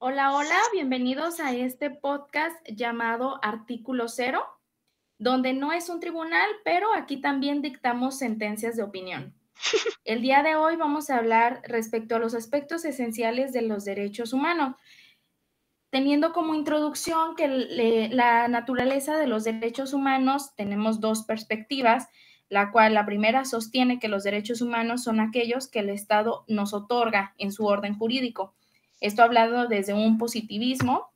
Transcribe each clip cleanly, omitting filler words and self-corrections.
Hola, hola, bienvenidos a este podcast llamado Artículo Cero, donde no es un tribunal, pero aquí también dictamos sentencias de opinión. El día de hoy vamos a hablar respecto a los aspectos esenciales de los derechos humanos, teniendo como introducción que la naturaleza de los derechos humanos tenemos dos perspectivas, la primera sostiene que los derechos humanos son aquellos que el Estado nos otorga en su orden jurídico. Esto hablado desde un positivismo,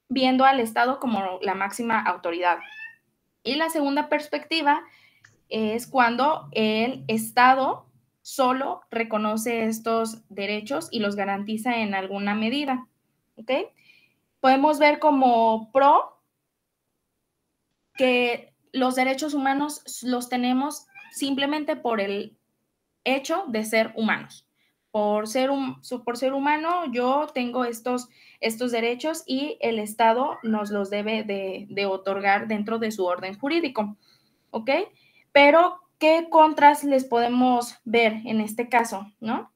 viendo al Estado como la máxima autoridad. Y la segunda perspectiva es cuando el Estado solo reconoce estos derechos y los garantiza en alguna medida. ¿Ok? Podemos ver como pro que los derechos humanos los tenemos simplemente por el hecho de ser humanos. Por ser humano, yo tengo estos derechos y el Estado nos los debe de otorgar dentro de su orden jurídico, ¿ok? Pero, ¿qué contras les podemos ver en este caso, no?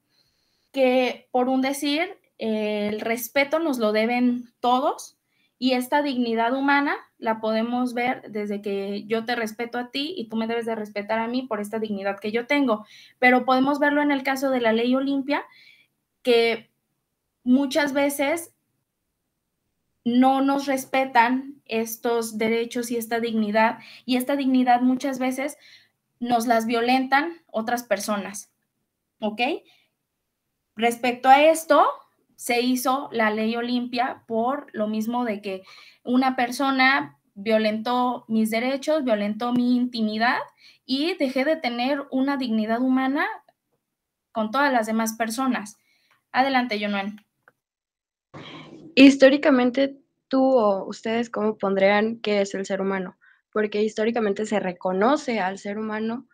Que por un decir, el respeto nos lo deben todos y esta dignidad humana la podemos ver desde que yo te respeto a ti y tú me debes de respetar a mí por esta dignidad que yo tengo. Pero podemos verlo en el caso de la ley Olimpia, que muchas veces no nos respetan estos derechos y esta dignidad muchas veces nos las violentan otras personas, ¿ok? Respecto a esto, se hizo la ley Olimpia por lo mismo de que una persona violentó mis derechos, violentó mi intimidad y dejé de tener una dignidad humana con todas las demás personas. Adelante, Yonuel. Históricamente, tú o ustedes, ¿cómo pondrían qué es el ser humano? Porque históricamente se reconoce al ser humano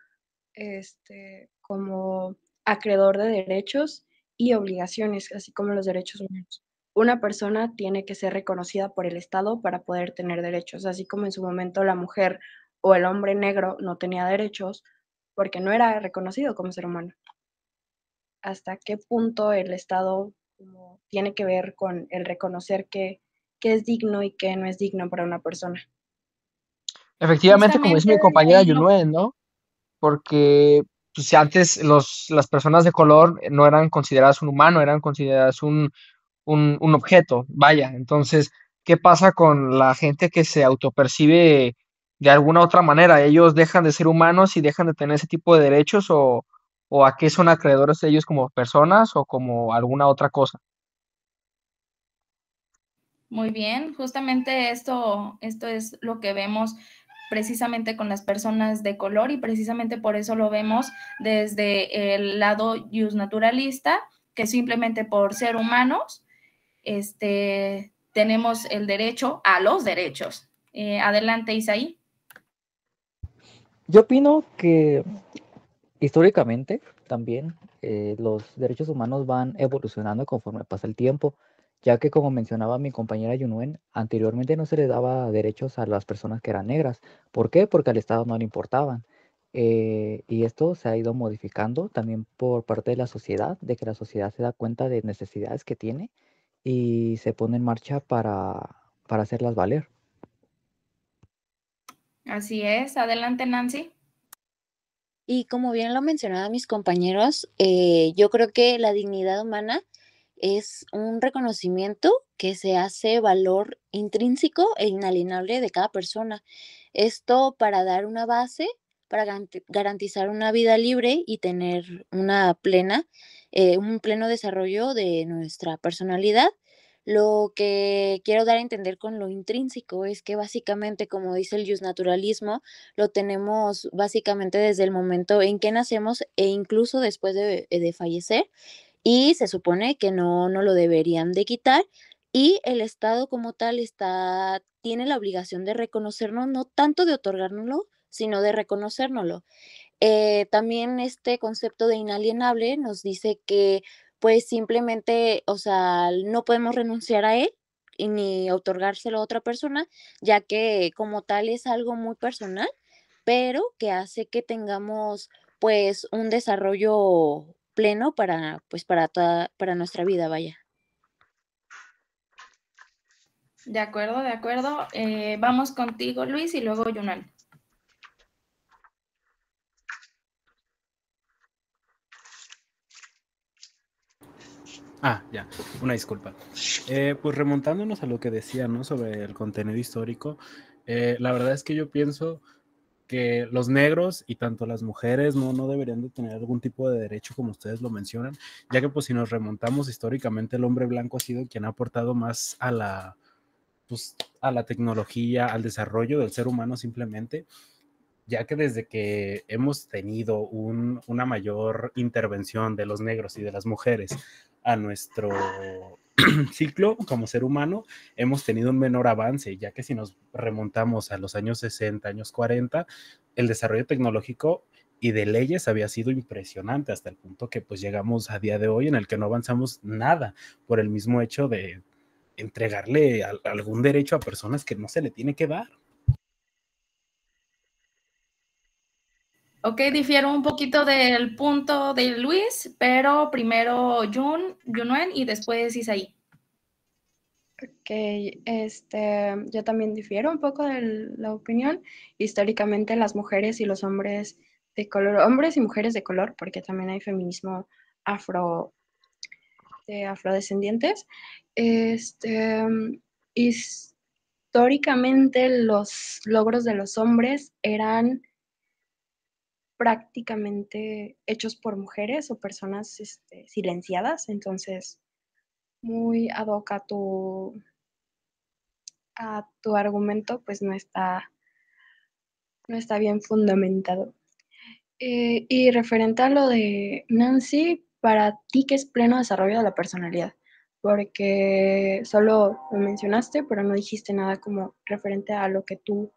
como acreedor de derechos y obligaciones, así como los derechos humanos. Una persona tiene que ser reconocida por el Estado para poder tener derechos, así como en su momento la mujer o el hombre negro no tenía derechos porque no era reconocido como ser humano. ¿Hasta qué punto el Estado tiene que ver con el reconocer qué es digno y qué no es digno para una persona? Efectivamente, como dice Justamente mi desde compañera ahí lo Yunuen, ¿no? Porque pues, si antes las personas de color no eran consideradas un humano, eran consideradas un objeto, vaya. Entonces, ¿qué pasa con la gente que se autopercibe de alguna otra manera? ¿Ellos dejan de ser humanos y dejan de tener ese tipo de derechos o a qué son acreedores ellos como personas o como alguna otra cosa? muy bien, justamente esto es lo que vemos precisamente con las personas de color y precisamente por eso lo vemos desde el lado naturalista, que simplemente por ser humanos, tenemos el derecho a los derechos. Adelante, Isaí. Yo opino que históricamente también los derechos humanos van evolucionando conforme pasa el tiempo, ya que como mencionaba mi compañera Yunuen, anteriormente no se le daba derechos a las personas que eran negras. ¿Por qué? Porque al Estado no le importaban. Y esto se ha ido modificando también por parte de la sociedad, de que la sociedad se da cuenta de necesidades que tiene y se pone en marcha para hacerlas valer. Así es. Adelante, Nancy. Y como bien lo mencionaban mis compañeros, yo creo que la dignidad humana es un reconocimiento que se hace valor intrínseco e inalienable de cada persona. Esto para dar una base, para garantizar una vida libre y tener un pleno desarrollo de nuestra personalidad. Lo que quiero dar a entender con lo intrínseco es que básicamente, como dice el justnaturalismo, lo tenemos básicamente desde el momento en que nacemos e incluso después de fallecer, y se supone que no lo deberían de quitar, y el Estado como tal tiene la obligación de reconocernos, no tanto de otorgárnoslo, sino de reconocérnoslo. También este concepto de inalienable nos dice que pues simplemente, o sea, no podemos renunciar a él y ni otorgárselo a otra persona, ya que como tal es algo muy personal, pero que hace que tengamos pues un desarrollo pleno para pues para nuestra vida, vaya. De acuerdo, de acuerdo. Vamos contigo, Luis, y luego Yunan. Ya, una disculpa. Pues remontándonos a lo que decía, ¿no? Sobre el contenido histórico, la verdad es que yo pienso que los negros y tanto las mujeres no deberían de tener algún tipo de derecho como ustedes lo mencionan, ya que pues si nos remontamos históricamente el hombre blanco ha sido quien ha aportado más pues, a la tecnología, al desarrollo del ser humano simplemente, ya que desde que hemos tenido una mayor intervención de los negros y de las mujeres a nuestro ciclo como ser humano, hemos tenido un menor avance, ya que si nos remontamos a los años 60, años 40, el desarrollo tecnológico y de leyes había sido impresionante hasta el punto que pues llegamos a día de hoy en el que no avanzamos nada por el mismo hecho de entregarle algún derecho a personas que no se le tiene que dar. Ok, difiero un poquito del punto de Luis, pero primero Yunuen y después Isaí. Ok, yo también difiero un poco de la opinión. Históricamente las mujeres y los hombres de color, hombres y mujeres de color, porque también hay feminismo afro, de afrodescendientes, históricamente los logros de los hombres eran prácticamente hechos por mujeres o personas silenciadas, entonces muy ad hoc a tu argumento, pues no está bien fundamentado. Y referente a lo de Nancy, para ti, ¿qué es pleno desarrollo de la personalidad? Porque solo lo mencionaste, pero no dijiste nada como referente a lo que tú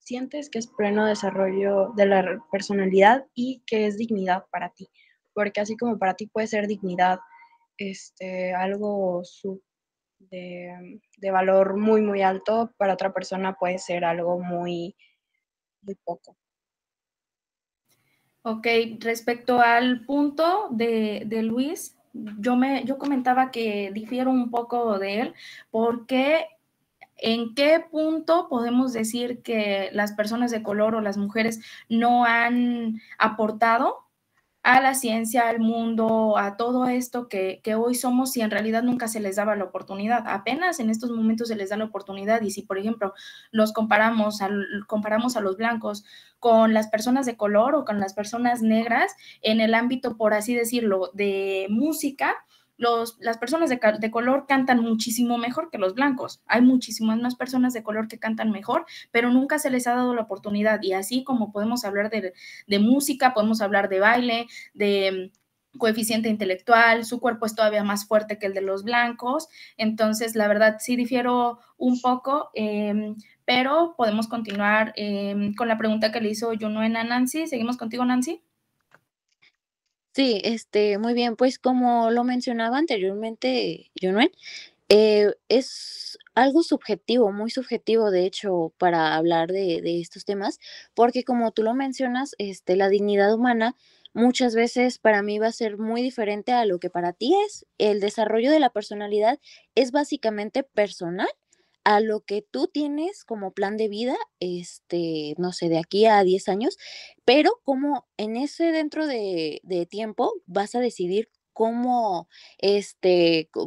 sientes que es pleno desarrollo de la personalidad y que es dignidad para ti. Porque así como para ti puede ser dignidad, algo de valor muy, muy alto, para otra persona puede ser algo muy, muy poco. Ok, respecto al punto de Luis, yo comentaba que difiero un poco de él, porque ¿en qué punto podemos decir que las personas de color o las mujeres no han aportado a la ciencia, al mundo, a todo esto que hoy somos, y en realidad nunca se les daba la oportunidad? Apenas en estos momentos se les da la oportunidad, y si, por ejemplo, los comparamos a los blancos con las personas de color o con las personas negras en el ámbito, por así decirlo, de música, las personas de color cantan muchísimo mejor que los blancos. Hay muchísimas más personas de color que cantan mejor, pero nunca se les ha dado la oportunidad. Y así como podemos hablar de música, podemos hablar de baile, de coeficiente intelectual, su cuerpo es todavía más fuerte que el de los blancos. Entonces, la verdad, sí difiero un poco, pero podemos continuar con la pregunta que le hizo Junuen a Nancy. ¿Seguimos contigo, Nancy? Sí, muy bien, pues como lo mencionaba anteriormente, Junuen, es algo subjetivo, muy subjetivo, de hecho, para hablar de estos temas, porque como tú lo mencionas, la dignidad humana muchas veces para mí va a ser muy diferente a lo que para ti es. El desarrollo de la personalidad es básicamente personal a lo que tú tienes como plan de vida, no sé, de aquí a 10 años, pero como en ese dentro de tiempo vas a decidir cómo,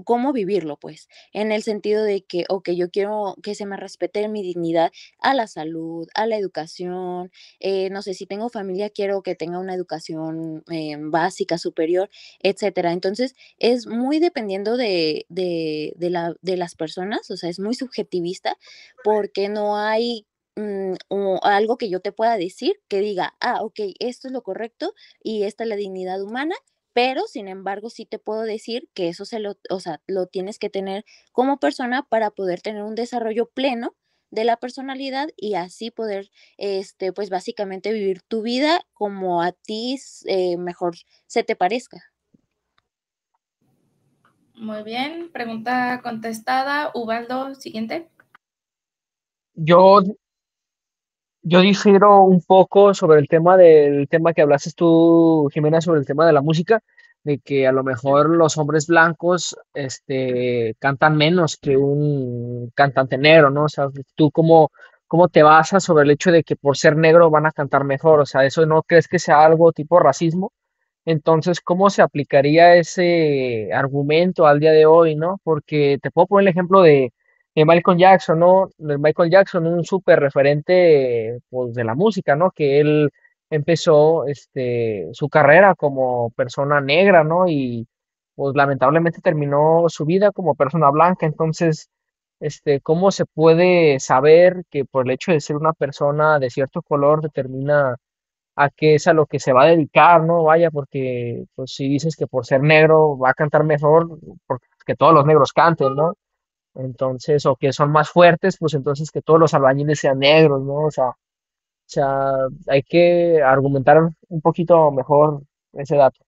cómo vivirlo, pues, en el sentido de que, ok, yo quiero que se me respete mi dignidad a la salud, a la educación, no sé, si tengo familia, quiero que tenga una educación básica, superior, etcétera. Entonces, es muy dependiendo de las personas, o sea, es muy subjetivista porque no hay o algo que yo te pueda decir que diga, ok, esto es lo correcto y esta es la dignidad humana, pero sin embargo sí te puedo decir que eso o sea, lo tienes que tener como persona para poder tener un desarrollo pleno de la personalidad y así poder, pues básicamente vivir tu vida como a ti mejor se te parezca. Muy bien, pregunta contestada. Ubaldo, siguiente. Yo, yo difiero un poco sobre el tema que hablaste tú, Jimena, sobre el tema de la música, de que a lo mejor los hombres blancos cantan menos que un cantante negro, ¿no? O sea, tú cómo te basas sobre el hecho de que por ser negro van a cantar mejor, o sea, ¿eso no crees que sea algo tipo racismo? Entonces, ¿cómo se aplicaría ese argumento al día de hoy, no? Porque te puedo poner el ejemplo de Michael Jackson, ¿no? De Michael Jackson, un súper referente, pues, de la música, ¿no? Que él empezó, su carrera como persona negra, ¿no? Y, pues, lamentablemente terminó su vida como persona blanca. Entonces, ¿cómo se puede saber que por el hecho de ser una persona de cierto color determina a qué es a lo que se va a dedicar, ¿no? Vaya, porque pues si dices que por ser negro va a cantar mejor, porque todos los negros canten, ¿no? Entonces, o que son más fuertes, pues entonces que todos los albañiles sean negros, ¿no? O sea, hay que argumentar un poquito mejor ese dato.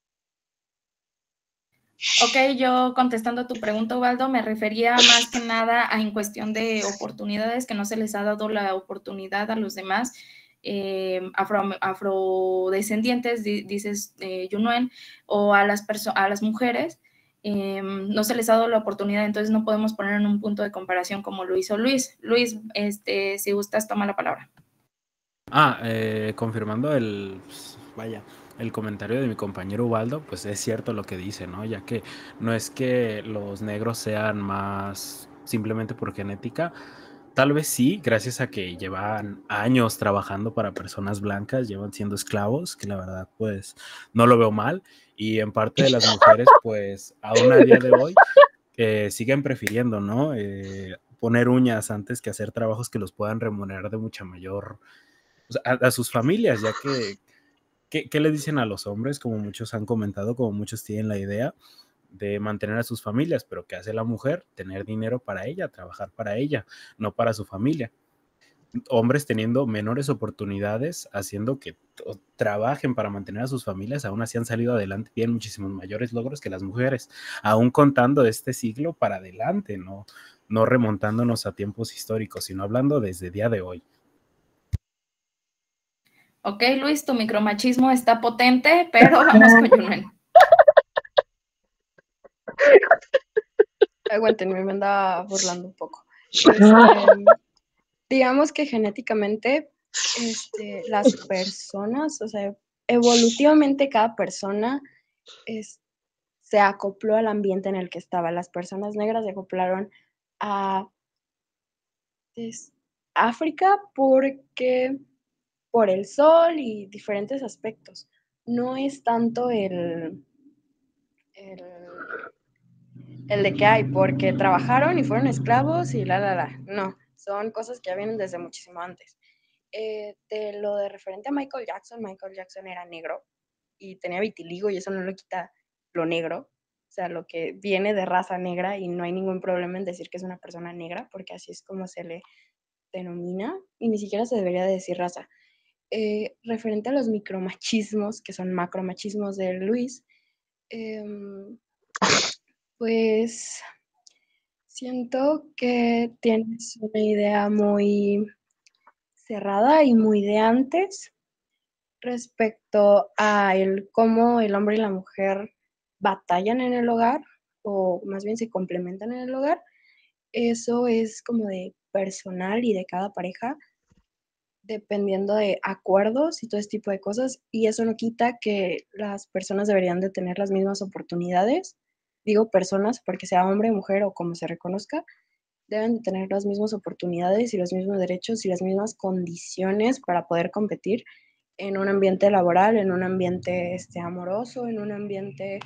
Ok, yo contestando a tu pregunta, Ubaldo, me refería más que nada en cuestión de oportunidades, que no se les ha dado la oportunidad a los demás afrodescendientes, dices Yunuen, o a las mujeres, no se les ha dado la oportunidad, entonces no podemos poner en un punto de comparación como lo hizo Luis. Luis, si gustas, toma la palabra. Confirmando vaya, el comentario de mi compañero Ubaldo, pues es cierto lo que dice, ¿no? Ya que no es que los negros sean más simplemente por genética, tal vez sí, gracias a que llevan años trabajando para personas blancas, llevan siendo esclavos, que la verdad, pues, no lo veo mal, y en parte de las mujeres, pues, aún a día de hoy, siguen prefiriendo, ¿no? Poner uñas antes que hacer trabajos que los puedan remunerar de mucha mayor o sea, a sus familias, ya que, ¿qué le dicen a los hombres? Como muchos han comentado, como muchos tienen la idea de mantener a sus familias, pero ¿qué hace la mujer? Tener dinero para ella, trabajar para ella, no para su familia. Hombres teniendo menores oportunidades, haciendo que trabajen para mantener a sus familias, aún así han salido adelante, tienen muchísimos mayores logros que las mujeres, aún contando de este siglo para adelante, no remontándonos a tiempos históricos, sino hablando desde el día de hoy. Ok, Luis, tu micromachismo está potente, pero vamos con Yunuen. Aguántenme, me andaba burlando un poco. Digamos que genéticamente, las personas, o sea, evolutivamente cada persona se acopló al ambiente en el que estaba. Las personas negras se acoplaron a África porque por el sol y diferentes aspectos. No es tanto el de que hay, porque trabajaron y fueron esclavos y la. No, son cosas que ya vienen desde muchísimo antes. De lo de referente a Michael Jackson era negro y tenía vitiligo y eso no le quita lo negro. O sea, lo que viene de raza negra y no hay ningún problema en decir que es una persona negra, porque así es como se le denomina y ni siquiera se debería de decir raza. Referente a los micromachismos, que son macromachismos de Luis, pues siento que tienes una idea muy cerrada y muy de antes respecto a cómo el hombre y la mujer batallan en el hogar, o más bien se complementan en el hogar. Eso es como de personal y de cada pareja, dependiendo de acuerdos y todo ese tipo de cosas, y eso no quita que las personas deberían de tener las mismas oportunidades. Digo personas porque sea hombre, mujer o como se reconozca, deben de tener las mismas oportunidades y los mismos derechos y las mismas condiciones para poder competir en un ambiente laboral, en un ambiente amoroso, en un ambiente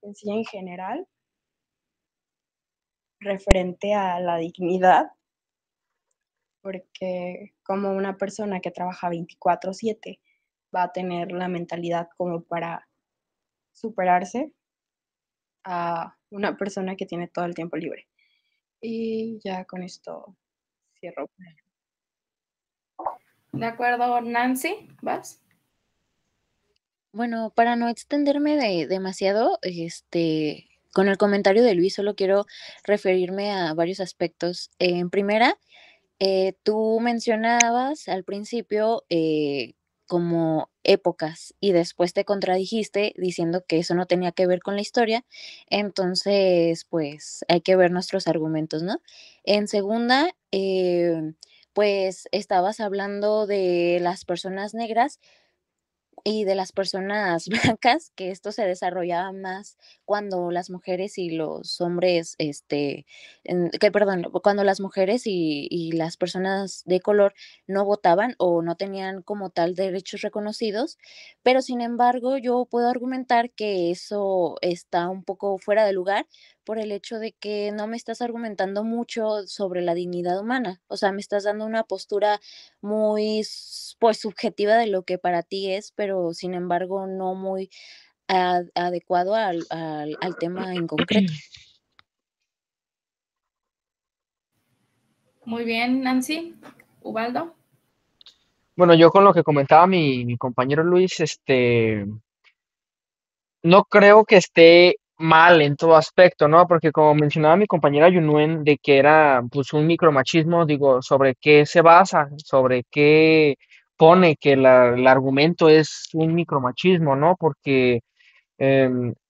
en sí en general, referente a la dignidad, porque como una persona que trabaja 24/7 va a tener la mentalidad como para superarse a una persona que tiene todo el tiempo libre. Y ya con esto cierro. De acuerdo, Nancy, ¿vas? Bueno, para no extenderme demasiado, con el comentario de Luis, solo quiero referirme a varios aspectos. En primera, tú mencionabas al principio como épocas y después te contradijiste diciendo que eso no tenía que ver con la historia, entonces pues hay que ver nuestros argumentos, ¿no? En segunda, pues estabas hablando de las personas negras y de las personas blancas, que esto se desarrollaba más cuando las mujeres y los hombres, perdón, cuando las mujeres y las personas de color no votaban o no tenían como tal derechos reconocidos, pero sin embargo yo puedo argumentar que eso está un poco fuera de lugar por el hecho de que no me estás argumentando mucho sobre la dignidad humana, o sea, me estás dando una postura muy, pues, subjetiva de lo que para ti es, pero sin embargo no muy adecuado al tema en concreto. Muy bien, Nancy. Ubaldo. Bueno, yo con lo que comentaba mi compañero Luis, no creo que esté mal en todo aspecto, ¿no? Porque como mencionaba mi compañera Yunuen, de que era pues un micromachismo, digo, ¿sobre qué se basa? ¿Sobre qué pone que el argumento es un micromachismo, ¿no? Porque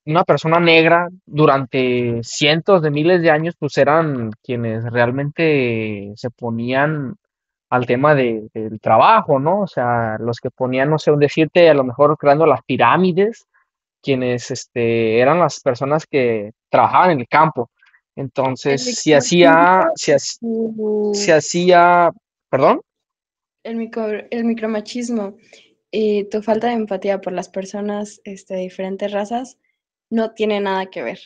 una persona negra durante cientos de miles de años, pues eran quienes realmente se ponían al tema del trabajo, ¿no? O sea, los que ponían, no sé, decirte, a lo mejor creando las pirámides, quienes eran las personas que trabajaban en el campo. Entonces, El micromachismo, se tu- hacía, perdón. el micromachismo y tu falta de empatía por las personas de diferentes razas no tiene nada que ver.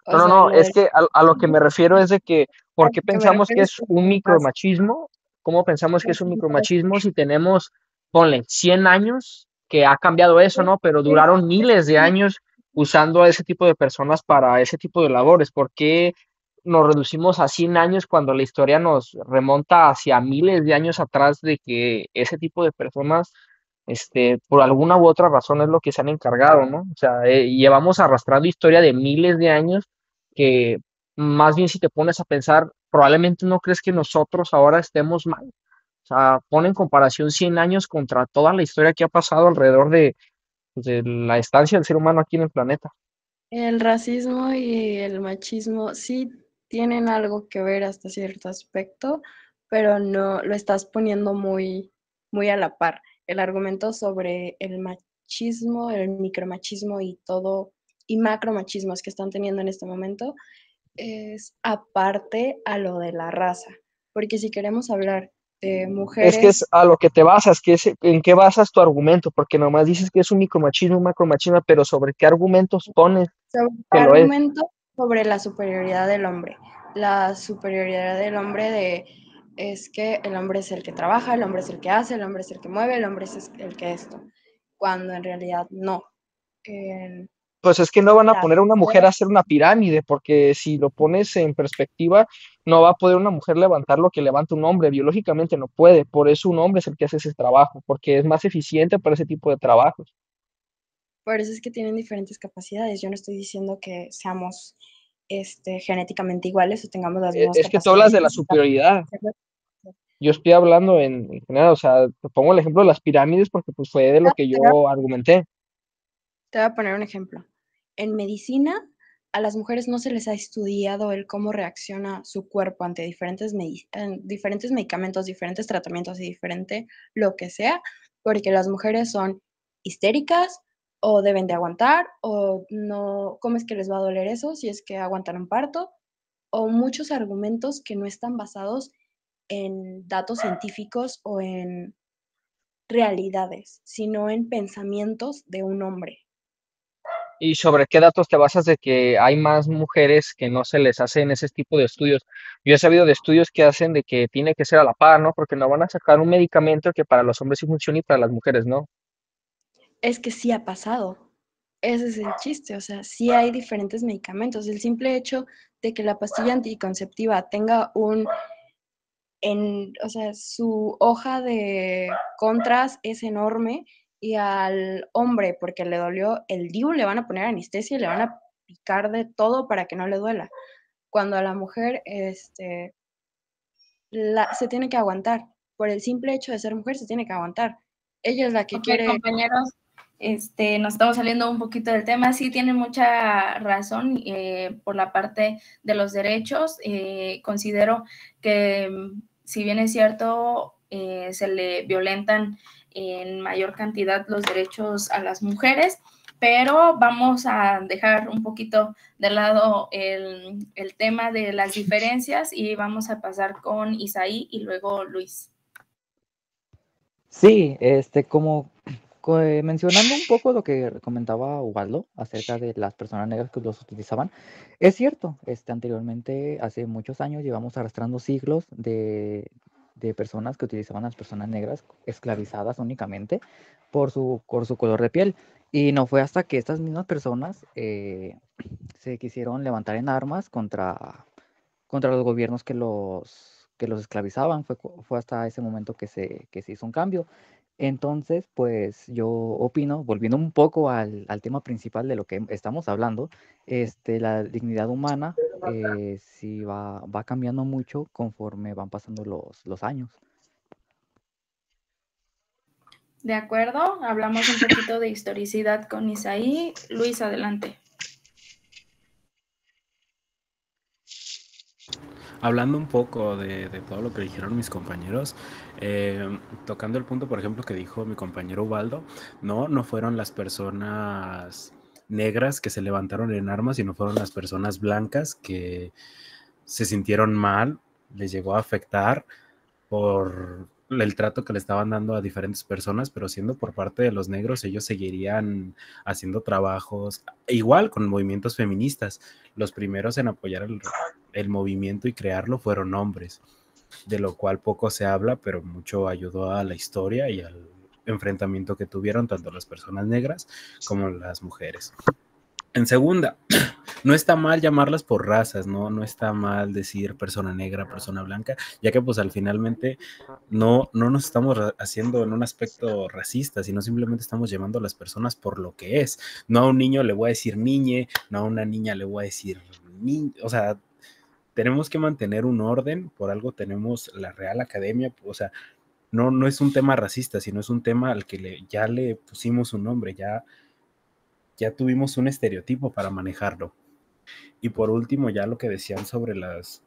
No, O no, sea, no, lo es del que a lo que me refiero es de que, a ¿por lo qué que me pensamos que refiero es es que un no pasa. micromachismo? ¿Cómo pensamos que es un micromachismo si tenemos, ponle, 100 años que ha cambiado eso, ¿no? Pero duraron miles de años usando a ese tipo de personas para ese tipo de labores. ¿Por qué nos reducimos a 100 años cuando la historia nos remonta hacia miles de años atrás de que ese tipo de personas por alguna u otra razón es lo que se han encargado, ¿no? O sea, llevamos arrastrando historia de miles de años que más bien si te pones a pensar, probablemente no crees que nosotros ahora estemos mal. O sea, pon en comparación 100 años contra toda la historia que ha pasado alrededor de la estancia del ser humano aquí en el planeta. El racismo y el machismo sí tienen algo que ver hasta cierto aspecto, pero no lo estás poniendo muy a la par. El argumento sobre el machismo, el micromachismo y todo, y macromachismos que están teniendo en este momento, es aparte a lo de la raza. Porque si queremos hablar de Es que es mujeres, a lo que te basas, en qué basas tu argumento, porque nomás dices que es un micromachismo, un macromachismo, pero sobre qué argumentos pones sobre que lo es. argumento sobre la superioridad del hombre. La superioridad del hombre es que el hombre es el que trabaja, el hombre es el que hace, el hombre es el que mueve, el hombre es el que esto, cuando en realidad no. En Pues es que no van a la poner a una mujer tercera, a hacer una pirámide, porque si lo pones en perspectiva, no va a poder una mujer levantar lo que levanta un hombre, biológicamente no puede, por eso un hombre es el que hace ese trabajo, porque es más eficiente para ese tipo de trabajos. por eso es que tienen diferentes capacidades. Yo no estoy diciendo que seamos genéticamente iguales o tengamos las mismas Es que tú hablas capacidades de la físicas. superioridad, yo estoy hablando en general, o sea, te pongo el ejemplo de las pirámides porque pues fue de lo que Te voy a yo argumenté. Te voy a poner un ejemplo. En medicina, a las mujeres no se les ha estudiado el cómo reacciona su cuerpo ante diferentes medicamentos, diferentes tratamientos y diferente lo que sea, porque las mujeres son histéricas o deben de aguantar o no, ¿cómo es que les va a doler eso si es que aguantan un parto? O muchos argumentos que no están basados en datos científicos o en realidades, sino en pensamientos de un hombre. ¿Y sobre qué datos te basas de que hay más mujeres que no se les hacen ese tipo de estudios? Yo he sabido de estudios que hacen de que tiene que ser a la par, ¿no? Porque no van a sacar un medicamento que para los hombres sí funcione y para las mujeres no. Es que sí ha pasado. Ese es el chiste, o sea, sí hay diferentes medicamentos. El simple hecho de que la pastilla anticonceptiva tenga o sea, su hoja de contras es enorme y al hombre, porque le dolió el DIU, le van a poner anestesia y le van a picar de todo para que no le duela. Cuando a la mujer, se tiene que aguantar. Por el simple hecho de ser mujer, se tiene que aguantar. Ella es la que Ok, quiere. compañeros, nos estamos saliendo un poquito del tema. Sí, tienen mucha razón por la parte de los derechos. Considero que, si bien es cierto, se le violentan en mayor cantidad los derechos a las mujeres, pero vamos a dejar un poquito de lado el tema de las diferencias y vamos a pasar con Isaí y luego Luis. Sí, como mencionando un poco lo que comentaba Ubaldo acerca de las personas negras que los utilizaban, es cierto, anteriormente, hace muchos años, llevamos arrastrando siglos de personas que utilizaban a las personas negras esclavizadas únicamente por su color de piel. Y no fue hasta que estas mismas personas se quisieron levantar en armas contra los gobiernos que los esclavizaban. Fue hasta ese momento que se hizo un cambio. Entonces, pues yo opino, volviendo un poco al tema principal de lo que estamos hablando, la dignidad humana sí va cambiando mucho conforme van pasando los años. De acuerdo, hablamos un poquito de historicidad con Isaí. Luis, adelante. Hablando un poco de todo lo que dijeron mis compañeros, tocando el punto, por ejemplo, que dijo mi compañero Ubaldo, no fueron las personas negras que se levantaron en armas, sino fueron las personas blancas que se sintieron mal, les llegó a afectar por el trato que le estaban dando a diferentes personas, pero siendo por parte de los negros, ellos seguirían haciendo trabajos, igual con movimientos feministas. Los primeros en apoyar el movimiento y crearlo fueron hombres, de lo cual poco se habla, pero mucho ayudó a la historia y al enfrentamiento que tuvieron tanto las personas negras como las mujeres. En segunda, no está mal llamarlas por razas, no está mal decir persona negra, persona blanca, ya que pues al finalmente no nos estamos haciendo en un aspecto racista, sino simplemente estamos llamando a las personas por lo que es. No a un niño le voy a decir niñe, no a una niña le voy a decir o sea, tenemos que mantener un orden, por algo tenemos la Real Academia, o sea, no es un tema racista, sino es un tema al que ya le pusimos un nombre, ya tuvimos un estereotipo para manejarlo. Y por último, ya lo que decían sobre las...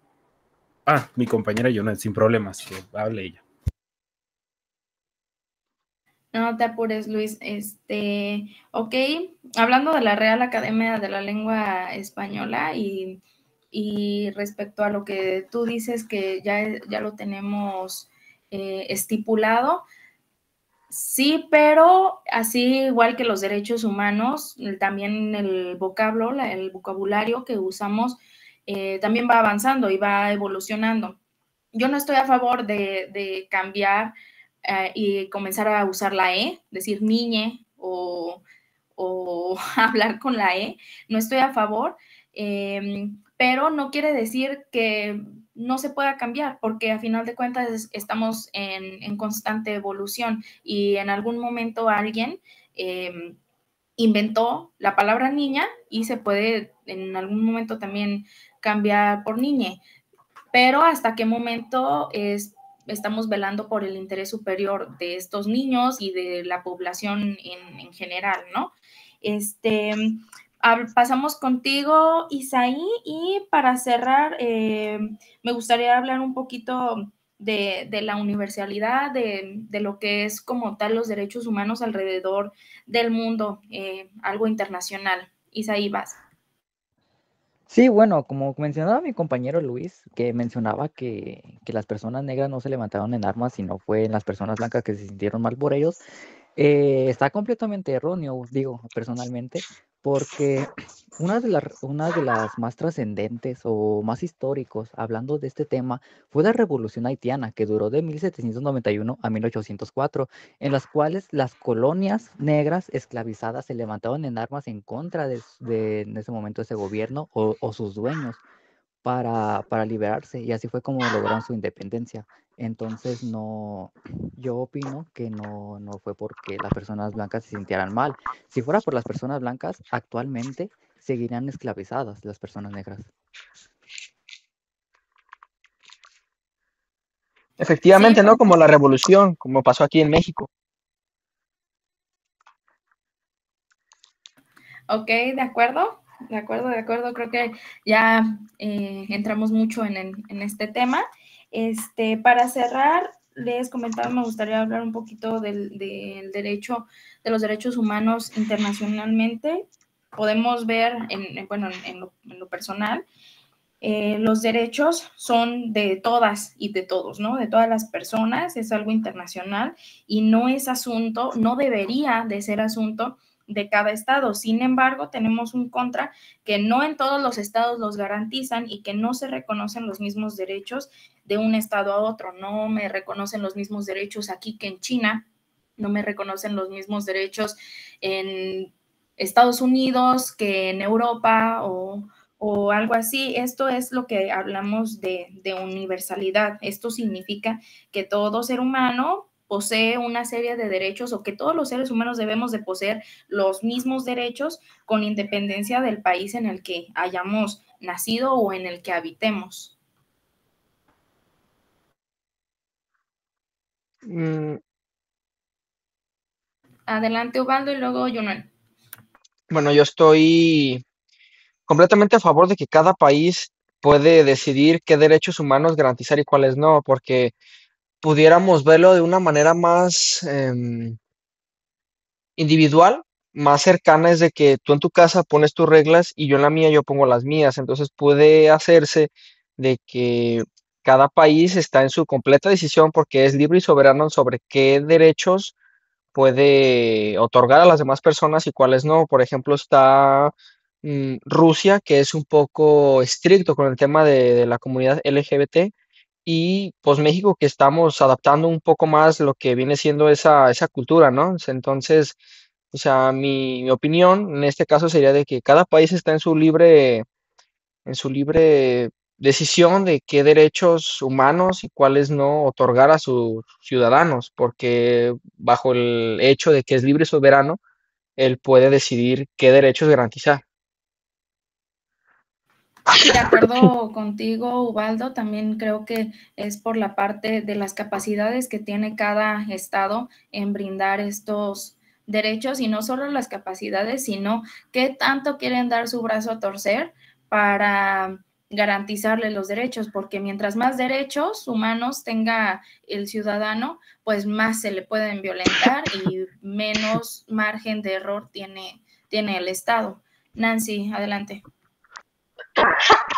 mi compañera Jonah, sin problemas, que hable ella. No te apures, Luis. Ok, hablando de la Real Academia de la Lengua Española y respecto a lo que tú dices que ya lo tenemos estipulado, sí, pero así igual que los derechos humanos, también el vocabulario que usamos también va avanzando y va evolucionando. Yo no estoy a favor de cambiar y comenzar a usar la E, decir niñe o hablar con la E. No estoy a favor, pero no quiere decir que no se pueda cambiar, porque a final de cuentas estamos en constante evolución y en algún momento alguien inventó la palabra niña y se puede en algún momento también cambiar por niñe, pero hasta qué momento estamos velando por el interés superior de estos niños y de la población en general, ¿no? Pasamos contigo, Isaí, y para cerrar, me gustaría hablar un poquito de la universalidad, de lo que es como tal los derechos humanos alrededor del mundo, algo internacional. Isaí, vas. Sí, bueno, como mencionaba mi compañero Luis, que mencionaba que las personas negras no se levantaron en armas, sino fue las personas blancas que se sintieron mal por ellos, está completamente erróneo, digo, personalmente, porque una de las más trascendentes o más históricos, hablando de este tema, fue la Revolución Haitiana, que duró de 1791 a 1804, en las cuales las colonias negras esclavizadas se levantaron en armas en contra en ese momento, ese gobierno o sus dueños para liberarse, y así fue como lograron su independencia. Entonces, no, yo opino que no fue porque las personas blancas se sintieran mal. Si fuera por las personas blancas, actualmente seguirían esclavizadas las personas negras. Efectivamente, Sí, ¿no? Como la revolución, como pasó aquí en México. Ok, de acuerdo, de acuerdo, de acuerdo. Creo que ya entramos mucho en este tema. Para cerrar, les comentaba, me gustaría hablar un poquito del derecho, de los derechos humanos internacionalmente. Podemos ver, en lo personal, los derechos son de todas y de todos, ¿no? De todas las personas, es algo internacional y no es asunto, no debería de ser asunto de cada estado. Sin embargo, tenemos un contra que no en todos los estados los garantizan y que no se reconocen los mismos derechos de un estado a otro. No me reconocen los mismos derechos aquí que en China, no me reconocen los mismos derechos en Estados Unidos que en Europa o algo así. Esto es lo que hablamos de universalidad. Esto significa que todo ser humano posee una serie de derechos o que todos los seres humanos debemos de poseer los mismos derechos con independencia del país en el que hayamos nacido o en el que habitemos. Mm, Adelante, Ubaldo, y luego Junel. Bueno, yo estoy completamente a favor de que cada país puede decidir qué derechos humanos garantizar y cuáles no, porque pudiéramos verlo de una manera más individual, más cercana, es de que tú en tu casa pones tus reglas y yo en la mía yo pongo las mías. Entonces puede hacerse de que cada país está en su completa decisión porque es libre y soberano sobre qué derechos puede otorgar a las demás personas y cuáles no. Por ejemplo, está Rusia, que es un poco estricto con el tema de la comunidad LGBT, y pues México, que estamos adaptando un poco más lo que viene siendo esa cultura, ¿no? Entonces, o sea, mi opinión en este caso sería de que cada país está en su libre decisión de qué derechos humanos y cuáles no otorgar a sus ciudadanos, porque bajo el hecho de que es libre y soberano, él puede decidir qué derechos garantizar. De acuerdo contigo, Ubaldo, también creo que es por la parte de las capacidades que tiene cada estado en brindar estos derechos y no solo las capacidades, sino qué tanto quieren dar su brazo a torcer para garantizarle los derechos, porque mientras más derechos humanos tenga el ciudadano, pues más se le pueden violentar y menos margen de error tiene el Estado. Nancy, adelante.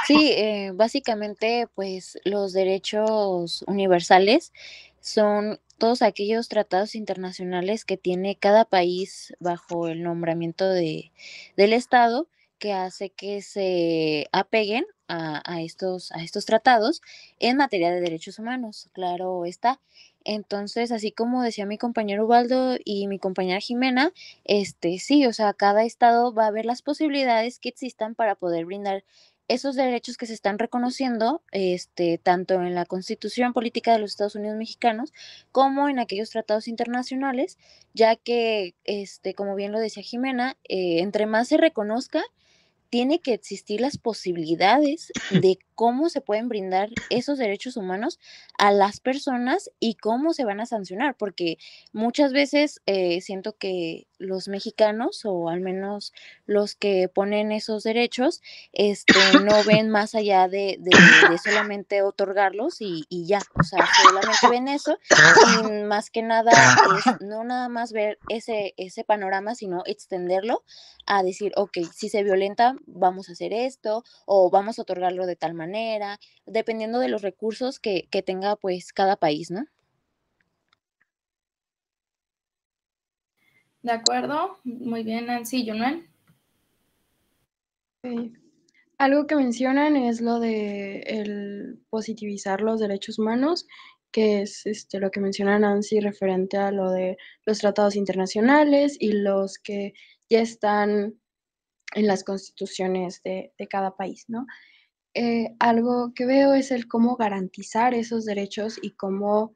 Sí, básicamente, pues los derechos universales son todos aquellos tratados internacionales que tiene cada país bajo el nombramiento del Estado, que hace que se apeguen a estos tratados en materia de derechos humanos, claro está. Entonces, así como decía mi compañero Ubaldo y mi compañera Jimena, sí, o sea, cada estado va a ver las posibilidades que existan para poder brindar esos derechos que se están reconociendo, tanto en la Constitución Política de los Estados Unidos Mexicanos como en aquellos tratados internacionales, ya que, como bien lo decía Jimena, entre más se reconozca, tiene que existir las posibilidades de cómo se pueden brindar esos derechos humanos a las personas y cómo se van a sancionar, porque muchas veces siento que los mexicanos, o al menos los que ponen esos derechos, no ven más allá de solamente otorgarlos y ya, o sea, solamente ven eso y más que nada es no nada más ver ese panorama, sino extenderlo a decir, ok, si se violenta, vamos a hacer esto o vamos a otorgarlo de tal manera, dependiendo de los recursos que tenga pues cada país, ¿no? De acuerdo, muy bien, Nancy, Junel. Ok. Algo que mencionan es lo de el positivizar los derechos humanos, que es lo que menciona Nancy referente a lo de los tratados internacionales y los que ya están en las constituciones de cada país, ¿no? Algo que veo es el cómo garantizar esos derechos y cómo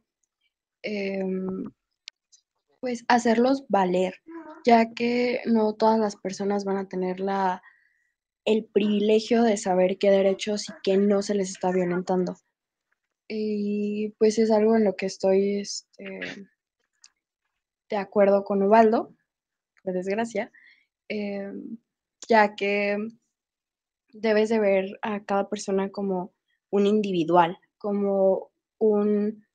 pues hacerlos valer, ya que no todas las personas van a tener el privilegio de saber qué derechos y qué no se les está violentando. Y pues es algo en lo que estoy de acuerdo con Ubaldo, por desgracia. ya que debes de ver a cada persona como un individual, como un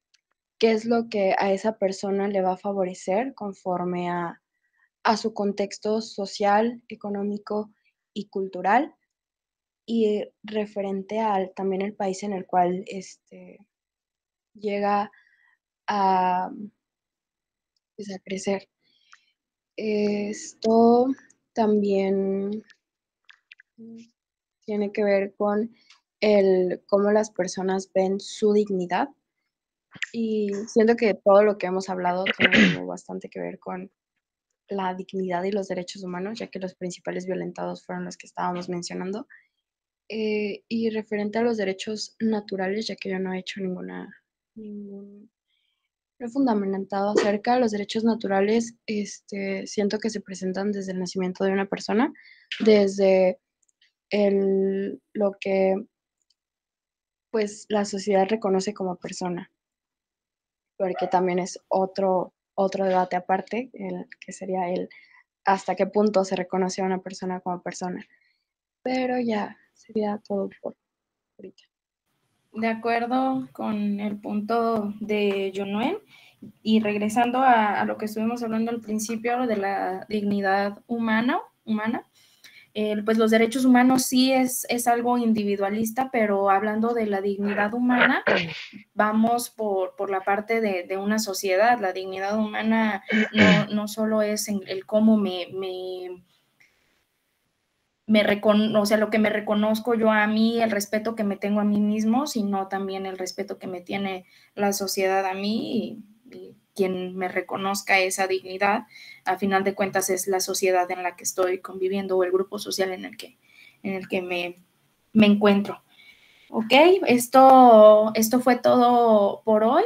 qué es lo que a esa persona le va a favorecer conforme a su contexto social, económico y cultural, y referente al también el país en el cual llega a, pues, a crecer. Esto también tiene que ver con cómo las personas ven su dignidad, y siento que todo lo que hemos hablado tiene como bastante que ver con la dignidad y los derechos humanos, ya que los principales violentados fueron los que estábamos mencionando. Y referente a los derechos naturales, ya que yo no he hecho no he fundamentado acerca de los derechos naturales, siento que se presentan desde el nacimiento de una persona, desde lo que pues la sociedad reconoce como persona, porque también es otro debate aparte, que sería hasta qué punto se reconoce a una persona como persona. Pero ya sería todo por ahorita. De acuerdo con el punto de Yunuen, y regresando a lo que estuvimos hablando al principio de la dignidad humana, pues los derechos humanos sí es algo individualista, pero hablando de la dignidad humana, vamos por la parte de una sociedad. La dignidad humana no solo es en el cómo o sea, lo que me reconozco yo a mí, el respeto que me tengo a mí mismo, sino también el respeto que me tiene la sociedad a mí, y quien me reconozca esa dignidad, a final de cuentas es la sociedad en la que estoy conviviendo o el grupo social en el que me encuentro. Ok, esto fue todo por hoy.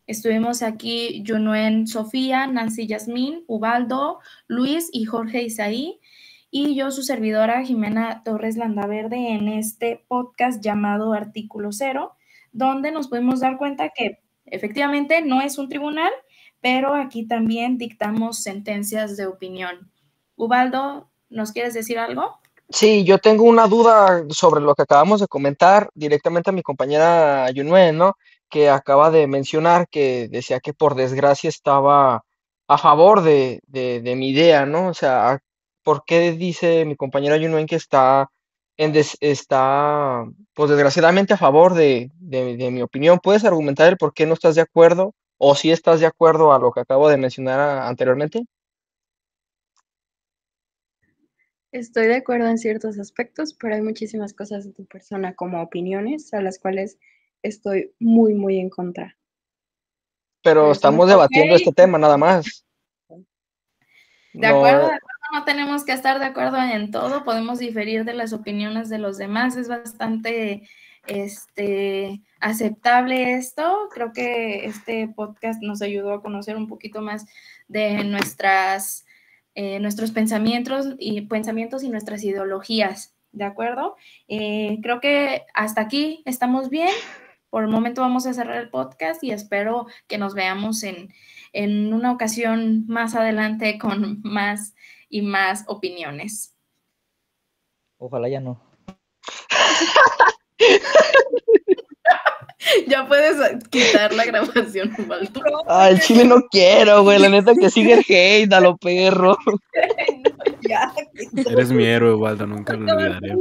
Estuvimos aquí Yunuen Sofía, Nancy Yasmín, Ubaldo, Luis y Jorge Isaí, y yo, su servidora Jimena Torres Landaverde, en este podcast llamado Artículo Cero, donde nos podemos dar cuenta que efectivamente no es un tribunal, pero aquí también dictamos sentencias de opinión. Ubaldo, ¿nos quieres decir algo? Sí, yo tengo una duda sobre lo que acabamos de comentar directamente a mi compañera Yunuen, ¿no? Que acaba de mencionar que decía que por desgracia estaba a favor de mi idea, ¿no? O sea, ¿por qué dice mi compañera Yunuen que está, pues desgraciadamente a favor de mi opinión? ¿Puedes argumentar el por qué no estás de acuerdo o si estás de acuerdo a lo que acabo de mencionar anteriormente? Estoy de acuerdo en ciertos aspectos, pero hay muchísimas cosas de tu persona como opiniones a las cuales estoy muy, muy en contra. Pero Por eso estamos mejor. debatiendo este tema nada más. De acuerdo, no tenemos que estar de acuerdo en todo, podemos diferir de las opiniones de los demás, es bastante aceptable esto. Creo que este podcast nos ayudó a conocer un poquito más de nuestros pensamientos y nuestras ideologías, ¿de acuerdo? Creo que hasta aquí estamos bien. Por el momento vamos a cerrar el podcast y espero que nos veamos en una ocasión más adelante con más y más opiniones. Ojalá ya no. Ya puedes quitar la grabación, Ubaldo. Ah, el chile no quiero, güey. La neta que sigue el hate, a lo perro. Ya. Eres mi héroe, Waldo, nunca lo olvidaré.